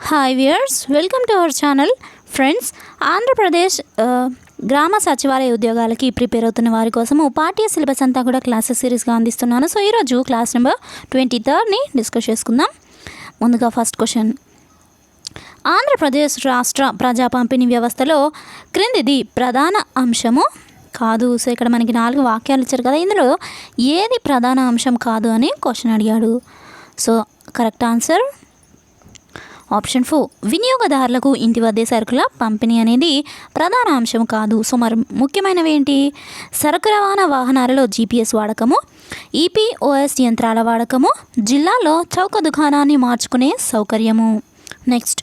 Hi viewers, welcome to our channel. Friends, Andhra Pradesh గ్రామ సచివాలయ ఉద్యోగాలకి ప్రిపేర్ అవుతున్న వారి కోసము పాఠ్య సిలబస్ అంతా కూడా క్లాసెస్ సిరీస్గా అందిస్తున్నాను. సో ఈరోజు క్లాస్ నెంబర్ 23ని డిస్కస్ చేసుకుందాం. ముందుగా ఫస్ట్ క్వశ్చన్, ఆంధ్రప్రదేశ్ రాష్ట్ర ప్రజా పంపిణీ వ్యవస్థలో క్రిందిది ప్రధాన అంశము కాదు. సో ఇక్కడ మనకి 4 వాక్యాలు ఇచ్చారు కదా, ఇందులో ఏది ప్రధాన అంశం కాదు అని క్వశ్చన్ అడిగాడు. సో కరెక్ట్ ఆన్సర్ ఆప్షన్ 4, వినియోగదారులకు ఇంటి వద్దే సరుకుల పంపిణీ అనేది ప్రధాన అంశం కాదు. సో మరి ముఖ్యమైనవి ఏంటి? సరుకు రవాణా వాహనాలలో జీపీఎస్ వాడకము, ఈపీఓఎస్ యంత్రాల వాడకము, జిల్లాలో చౌక దుకాణాన్ని మార్చుకునే సౌకర్యము. నెక్స్ట్,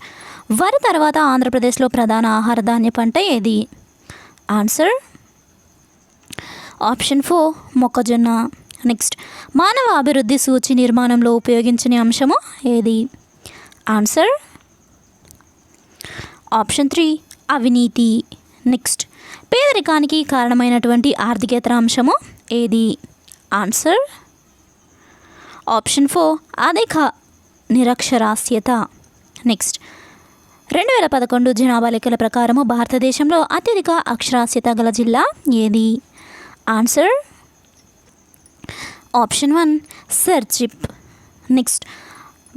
వరి తర్వాత ఆంధ్రప్రదేశ్లో ప్రధాన ఆహార ధాన్య పంట ఏది? ఆన్సర్ ఆప్షన్ 4, మొక్కజొన్న. నెక్స్ట్, మానవ అభివృద్ధి సూచి నిర్మాణంలో ఉపయోగించని అంశము ఏది? ఆన్సర్ ఆప్షన్ 3, అవినీతి. నెక్స్ట్, పేదరికానికి కారణమైనటువంటి ఆర్థికేతర అంశము ఏది? ఆన్సర్ ఆప్షన్ 4, అధిక నిరక్షరాస్యత. నెక్స్ట్, 2011 జనాభా లెక్కల ప్రకారము భారతదేశంలో అత్యధిక అక్షరాస్యత గల జిల్లా ఏది? Answer option 1, సర్జిప్. నెక్స్ట్,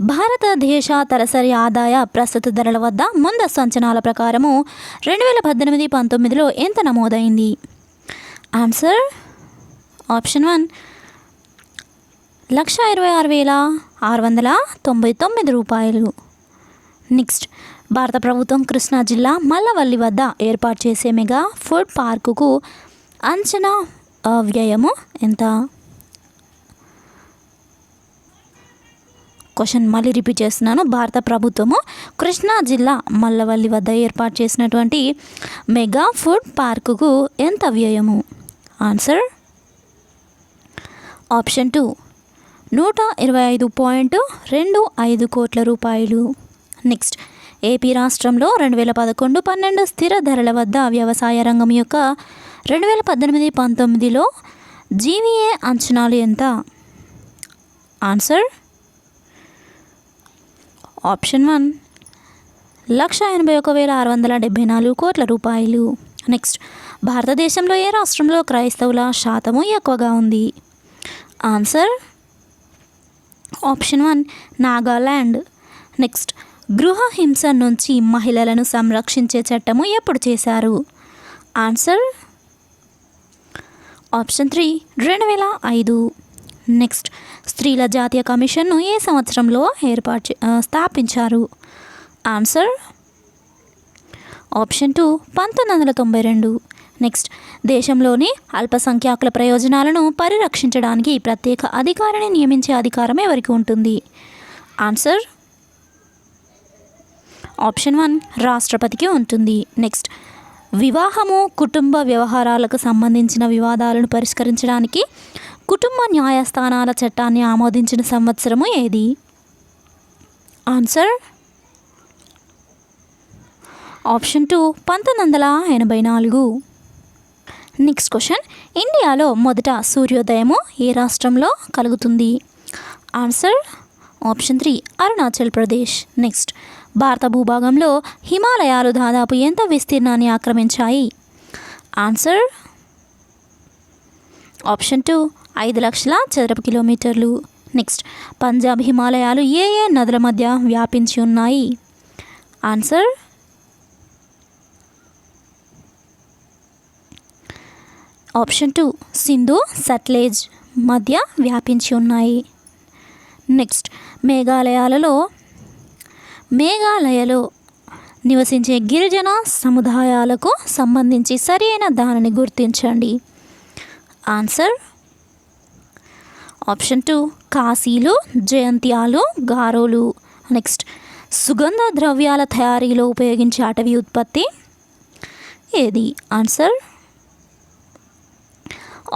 భారతదేశ తలసరి ఆదాయ ప్రస్తుత ధరల వద్ద ముందస్తు అంచనాల ప్రకారము 2018-19లో ఎంత నమోదైంది? ఆన్సర్ ఆప్షన్ 1, 126,699 రూపాయలు. నెక్స్ట్, భారత ప్రభుత్వం కృష్ణా జిల్లా మల్లవల్లి వద్ద ఏర్పాటు చేసే మెగా ఫుడ్ పార్కుకు అంచనా వ్యయము ఎంత? క్వశ్చన్ మళ్ళీ రిపీట్ చేస్తున్నాను. భారత ప్రభుత్వము కృష్ణా జిల్లా మల్లవల్లి వద్ద ఏర్పాటు చేసినటువంటి మెగా ఫుడ్ పార్కుకు ఎంత వ్యయము? ఆన్సర్ ఆప్షన్ 2, 125.25 కోట్ల రూపాయలు. నెక్స్ట్, ఏపీ రాష్ట్రంలో 2011-12 స్థిర ధరల వద్ద వ్యవసాయ రంగం యొక్క 2018-19లో జీవీఏ అంచనాలు ఎంత? ఆన్సర్ ఆప్షన్ 1, 181,674 కోట్ల రూపాయలు. నెక్స్ట్, భారతదేశంలో ఏ రాష్ట్రంలో క్రైస్తవుల శాతము ఎక్కువగా ఉంది? Answer option 1, Nagaland. నెక్స్ట్, గృహ హింస నుంచి మహిళలను సంరక్షించే చట్టము ఎప్పుడు చేశారు? Answer option 3, 2005. నెక్స్ట్, స్త్రీల జాతీయ కమిషన్ను ఏ సంవత్సరంలో స్థాపించారు? Answer option 2, 1992. నెక్స్ట్, దేశంలోని అల్పసంఖ్యాకుల ప్రయోజనాలను పరిరక్షించడానికి ప్రత్యేక అధికారిని నియమించే అధికారం ఎవరికి ఉంటుంది? ఆన్సర్ ఆప్షన్ 1, రాష్ట్రపతికి ఉంటుంది. నెక్స్ట్, వివాహము కుటుంబ వ్యవహారాలకు సంబంధించిన వివాదాలను పరిష్కరించడానికి కుటుంబ న్యాయస్థానాల చట్టాన్ని ఆమోదించిన సంవత్సరము ఏది? Answer option 2, 1984. నెక్స్ట్ క్వశ్చన్, ఇండియాలో మొదట సూర్యోదయము ఏ రాష్ట్రంలో కలుగుతుంది? Answer option 3, Arunachal Pradesh. Next, భారత భూభాగంలో హిమాలయాలు దాదాపు ఎంత విస్తీర్ణాన్ని ఆక్రమించాయి? ఆన్సర్ ఆప్షన్ 2, 5 లక్షల చదరపు కిలోమీటర్లు. నెక్స్ట్, పంజాబ్ హిమాలయాలు ఏ ఏ నదుల మధ్య వ్యాపించి ఉన్నాయి? ఆన్సర్ ఆప్షన్ 2, సింధు సట్లెజ్ మధ్య వ్యాపించి ఉన్నాయి. నెక్స్ట్, మేఘాలయలో నివసించే గిరిజన సముదాయాలకు సంబంధించి సరైన దానిని గుర్తించండి. Answer option 2, కాశీలు, జయంత్యాలు, గారోలు. నెక్స్ట్, సుగంధ ద్రవ్యాల తయారీలో ఉపయోగించే అటవీ ఉత్పత్తి ఏది? Answer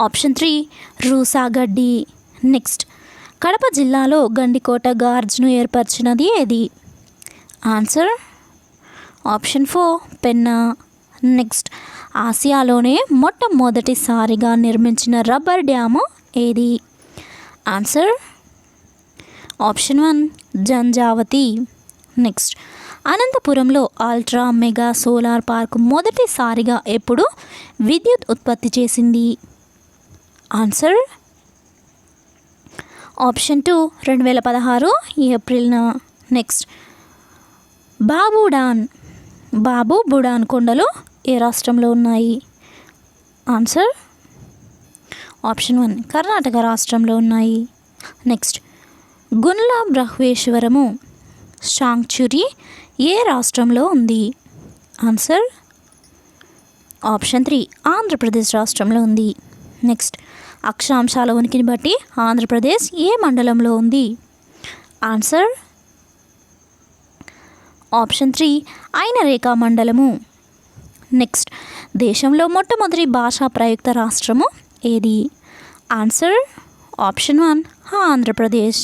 option 3, రూసాగడ్డి. నెక్స్ట్, కడప జిల్లాలో గండికోట గార్జ్ను ఏర్పరిచినది ఏది? Answer option 4, Penna. నెక్స్ట్, ఆసియాలోనే మొట్టమొదటిసారిగా నిర్మించిన రబ్బర్ డ్యాము ఏది? Answer option 1, Janjhavathi. నెక్స్ట్, అనంతపురంలో అల్ట్రా మెగా సోలార్ పార్క్ మొదటిసారిగా ఎప్పుడు విద్యుత్ ఉత్పత్తి చేసింది? Answer option 2 2016 ఏప్రిల్న. నెక్స్ట్ బాబు బుడాన్ కొండలు ఏ రాష్ట్రంలో ఉన్నాయి? ఆన్సర్ ఆప్షన్ 1 కర్ణాటక రాష్ట్రంలో ఉన్నాయి. నెక్స్ట్ గుండ్ల బ్రహ్మేశ్వరము శాంక్చురీ ఏ రాష్ట్రంలో ఉంది? ఆన్సర్ ఆప్షన్ 3 ఆంధ్రప్రదేశ్ రాష్ట్రంలో ఉంది. నెక్స్ట్ అక్షాంశాల ఉనికిని బట్టి ఆంధ్రప్రదేశ్ ఏ మండలంలో ఉంది? ఆన్సర్ ఆప్షన్ 3 ఐనరేఖ మండలము. నెక్స్ట్ దేశంలో మొట్టమొదటి భాషా ప్రయుక్త రాష్ట్రము ఏది? Answer option 1 Andhra Pradesh.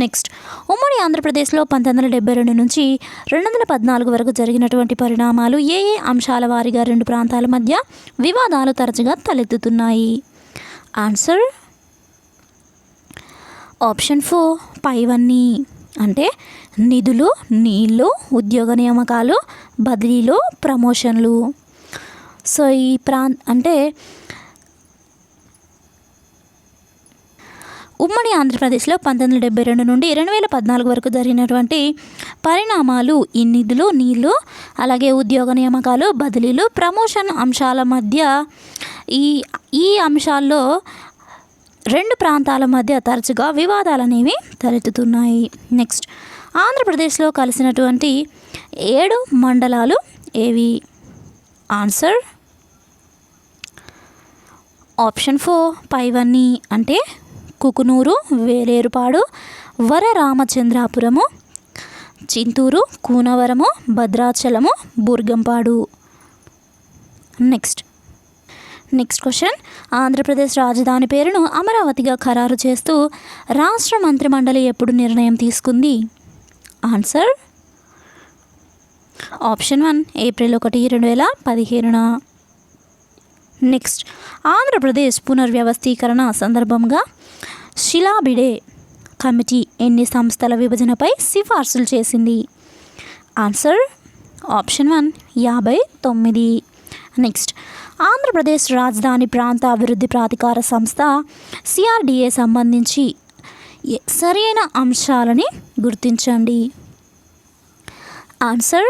నెక్స్ట్ ఉమ్మడి ఆంధ్రప్రదేశ్లో 1972 నుంచి 2014 వరకు జరిగినటువంటి పరిణామాలు ఏ ఏ అంశాల వారీగా రెండు ప్రాంతాల మధ్య వివాదాలు తరచుగా తలెత్తుతున్నాయి? ఆన్సర్ ఆప్షన్ 4 పైవన్నీ. అంటే నిధులు, నీళ్లు, ఉద్యోగ నియామకాలు, బదిలీలు, ప్రమోషన్లు. సో ఈ అంటే ఉమ్మడి ఆంధ్రప్రదేశ్లో 1972 నుండి 2014 వరకు జరిగినటువంటి పరిణామాలు ఈ నిధులు, నీళ్లు, అలాగే ఉద్యోగ నియామకాలు, బదిలీలు, ప్రమోషన్ అంశాల మధ్య ఈ అంశాల్లో రెండు ప్రాంతాల మధ్య తరచుగా వివాదాలు అనేవి తలెత్తుతున్నాయి. నెక్స్ట్ ఆంధ్రప్రదేశ్లో కలిసినటువంటి 7 మండలాలు ఏవి? ఆన్సర్ ఆప్షన్ 4 పైవన్నీ. అంటే కుకునూరు, వేలేరుపాడు, వరరామచంద్రాపురము, చింతూరు, కూనవరము, భద్రాచలము, బుర్గంపాడు. నెక్స్ట్ క్వశ్చన్ ఆంధ్రప్రదేశ్ రాజధాని పేరును అమరావతిగా ఖరారు చేస్తూ రాష్ట్ర మంత్రిమండలి ఎప్పుడు నిర్ణయం తీసుకుంది? Answer option 1 April 1 2015. Next Andhra Pradesh పునర్వ్యవస్థీకరణ సందర్భంగా శిలాబిడే కమిటీ ఎన్ని సంస్థల విభజనపై సిఫార్సులు చేసింది? Answer option 1 59. నెక్స్ట్ ఆంధ్రప్రదేశ్ రాజధాని ప్రాంత అభివృద్ధి ప్రాధికార సంస్థ సిఆర్డిఏ సంబంధించి సరైన అంశాలని గుర్తించండి. ఆన్సర్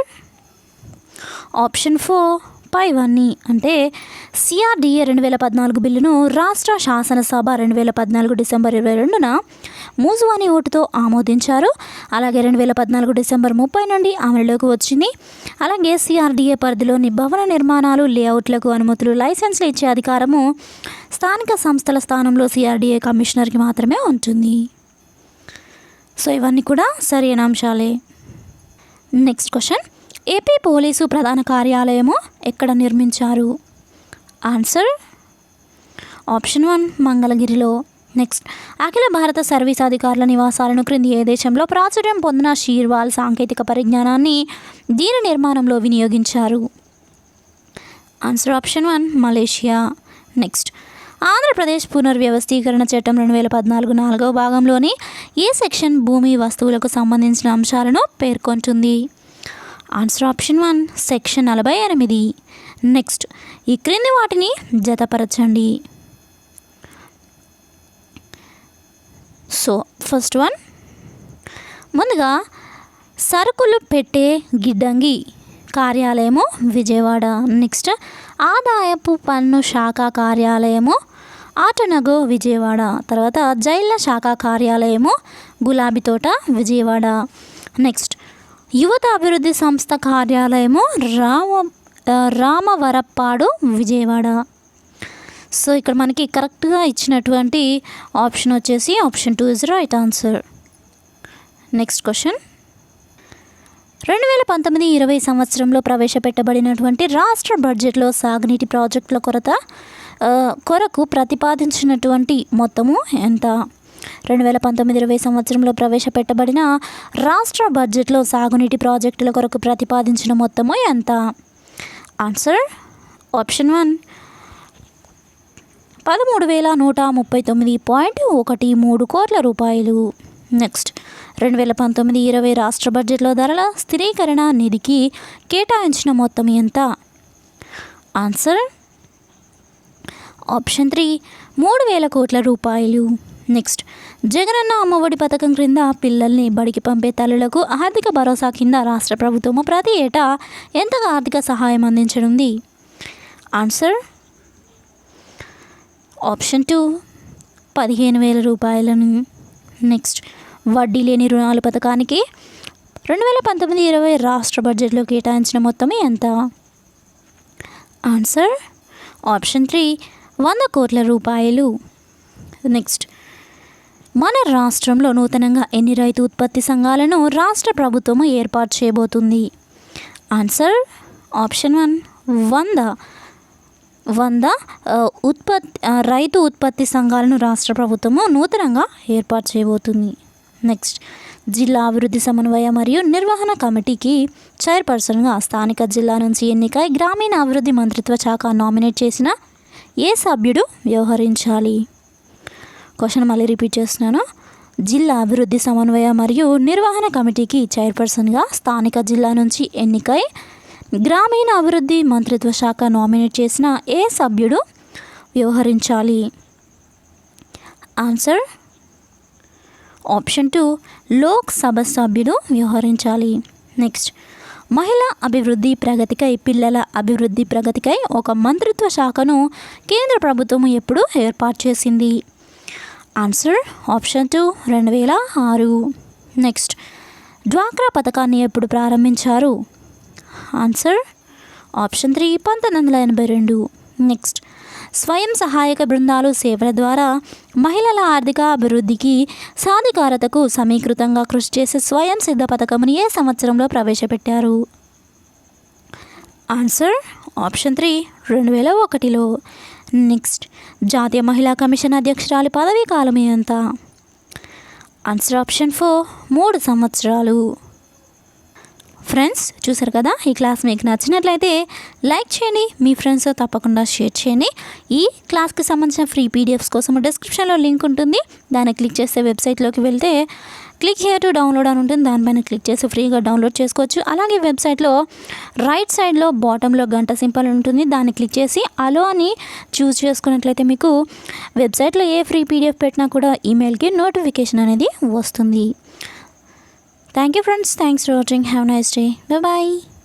ఆప్షన్ 4 పైవన్నీ. అంటే సిఆర్డిఏ 2014 బిల్లును రాష్ట్ర శాసనసభ 2014 డిసెంబర్ 22న మూజువాని ఓటుతో ఆమోదించారు. అలాగే 2014 డిసెంబర్ 30 నుండి అమలులోకి వచ్చింది. అలాగే సిఆర్డిఏ పరిధిలోని భవన నిర్మాణాలు, లేఅవుట్లకు అనుమతులు, లైసెన్సులు ఇచ్చే అధికారము స్థానిక సంస్థల స్థానంలో సిఆర్డిఏ కమిషనర్కి మాత్రమే ఉంటుంది. సో ఇవన్నీ కూడా సరైన అంశాలే. నెక్స్ట్ క్వశ్చన్ ఏపీ పోలీసు ప్రధాన కార్యాలయము ఎక్కడ నిర్మించారు? ఆన్సర్ ఆప్షన్ 1 మంగళగిరిలో. నెక్స్ట్ అఖిల భారత సర్వీస్ అధికారుల నివాసాలను క్రింది ఏ దేశంలో ప్రాచుర్యం పొందిన షీర్వాల్ సాంకేతిక పరిజ్ఞానాన్ని దీని నిర్మాణంలో వినియోగించారు? Answer option 1 Malaysia. Next Andhra Pradesh పునర్వ్యవస్థీకరణ చట్టం 2014 4వ భాగంలోని ఏ సెక్షన్ భూమి వస్తువులకు సంబంధించిన అంశాలను పేర్కొంటుంది? Answer option 1 section 48. నెక్స్ట్ ఈ క్రింది వాటిని జతపరచండి. సో ఫస్ట్ వన్ ముందుగా సరుకులు పెట్టే గిడ్డంగి కార్యాలయము విజయవాడ. నెక్స్ట్ ఆదాయపు పన్ను శాఖ కార్యాలయము ఆటనగో విజయవాడ. తర్వాత జైళ్ళ శాఖ కార్యాలయము గులాబీతోట విజయవాడ. నెక్స్ట్ యువత అభివృద్ధి సంస్థ కార్యాలయము రామవరప్పాడు విజయవాడ. సో ఇక్కడ మనకి కరెక్ట్గా ఇచ్చినటువంటి ఆప్షన్ వచ్చేసి option 2 is right answer. Next question 2019-20 సంవత్సరంలో ప్రవేశపెట్టబడినటువంటి రాష్ట్ర బడ్జెట్లో సాగునీటి ప్రాజెక్టుల కొరకు ప్రతిపాదించినటువంటి మొత్తము ఎంత? 2019-20 సంవత్సరంలో ప్రవేశపెట్టబడిన రాష్ట్ర బడ్జెట్లో సాగునీటి ప్రాజెక్టుల కొరకు ప్రతిపాదించిన మొత్తము ఎంత? ఆన్సర్ ఆప్షన్ 1 13,139.13 కోట్ల రూపాయలు. నెక్స్ట్ 2019-20 రాష్ట్ర బడ్జెట్లో ధరల స్థిరీకరణ నిధికి కేటాయించిన మొత్తం ఎంత? ఆన్సర్ ఆప్షన్ 3 3,000 కోట్ల రూపాయలు. నెక్స్ట్, జగనన్న అమ్మఒడి పథకం క్రింద పిల్లల్ని బడికి పంపే తల్లులకు ఆర్థిక భరోసా కింద రాష్ట్ర ప్రభుత్వం ప్రతి ఏటా ఎంతగా ఆర్థిక సహాయం అందించనుంది? ఆన్సర్ ఆప్షన్ 2 15,000 రూపాయలను. నెక్స్ట్, వడ్డీ లేని రుణాలు పథకానికి 2019-20 రాష్ట్ర బడ్జెట్లో కేటాయించిన మొత్తం ఎంత? ఆన్సర్ ఆప్షన్ 3 100 కోట్ల రూపాయలు. నెక్స్ట్, మన రాష్ట్రంలో నూతనంగా ఎన్ని రైతు ఉత్పత్తి సంఘాలను రాష్ట్ర ప్రభుత్వం ఏర్పాటు చేయబోతుంది? ఆన్సర్ ఆప్షన్ 1 100 రైతు ఉత్పత్తి సంఘాలను రాష్ట్ర ప్రభుత్వము నూతనంగా ఏర్పాటు చేయబోతుంది. నెక్స్ట్, జిల్లా అభివృద్ధి సమన్వయ మరియు నిర్వహణ కమిటీకి చైర్పర్సన్గా స్థానిక జిల్లా నుంచి ఎన్నికై గ్రామీణ అభివృద్ధి మంత్రిత్వ శాఖ నామినేట్ చేసిన ఏ సభ్యుడు వ్యవహరించాలి? క్వశ్చన్ మళ్ళీ రిపీట్ చేస్తున్నాను. జిల్లా అభివృద్ధి సమన్వయ మరియు నిర్వహణ కమిటీకి చైర్పర్సన్గా స్థానిక జిల్లా నుంచి ఎన్నికై గ్రామీణ అభివృద్ధి మంత్రిత్వ శాఖ నామినేట్ చేసిన ఏ సభ్యుడు వ్యవహరించాలి? ఆన్సర్ ఆప్షన్ 2 లోక్సభ సభ్యుడు వ్యవహరించాలి. నెక్స్ట్, మహిళా అభివృద్ధి ప్రగతికై పిల్లల అభివృద్ధి ప్రగతికై ఒక మంత్రిత్వ శాఖను కేంద్ర ప్రభుత్వం ఎప్పుడు ఏర్పాటు చేసింది? Answer option 2 2006. నెక్స్ట్, డ్వాక్రా పథకాన్ని ఎప్పుడు ప్రారంభించారు? Answer option 3 1982. నెక్స్ట్, స్వయం సహాయక బృందాలు సేవల ద్వారా మహిళల ఆర్థిక అభివృద్ధికి సాధికారతకు సమీకృతంగా కృషి చేసే స్వయం సిద్ధ పథకమును ఏ సంవత్సరంలో ప్రవేశపెట్టారు? Answer option 3 2001లో. నెక్స్ట్, జాతీయ మహిళా కమిషన్ అధ్యక్షురాలి పదవీ కాలం ఎంత? ఆన్సర్ ఆప్షన్ 4 3 సంవత్సరాలు. ఫ్రెండ్స్, చూసారు కదా, ఈ క్లాస్ మీకు నచ్చినట్లయితే లైక్ చేయండి, మీ ఫ్రెండ్స్తో తప్పకుండా షేర్ చేయండి. ఈ క్లాస్కి సంబంధించిన ఫ్రీ పీడిఎఫ్స్ కోసం డిస్క్రిప్షన్లో లింక్ ఉంటుంది. దాన్ని క్లిక్ చేస్తే వెబ్సైట్లోకి వెళ్తే క్లిక్ హియర్ టు డౌన్లోడ్ అని ఉంటుంది. దానిపైన క్లిక్ చేసి ఫ్రీగా డౌన్లోడ్ చేసుకోవచ్చు. అలాగే వెబ్సైట్లో రైట్ సైడ్లో బాటంలో గంట సింబల్ ఉంటుంది. దాన్ని క్లిక్ చేసి అలో అని చూస్ చేసుకున్నట్లయితే మీకు వెబ్సైట్లో ఏ ఫ్రీ పీడిఎఫ్ పెట్టినా కూడా ఈమెయిల్కి నోటిఫికేషన్ అనేది వస్తుంది. Thank you friends. Thanks for watching. Have a nice day. Bye bye.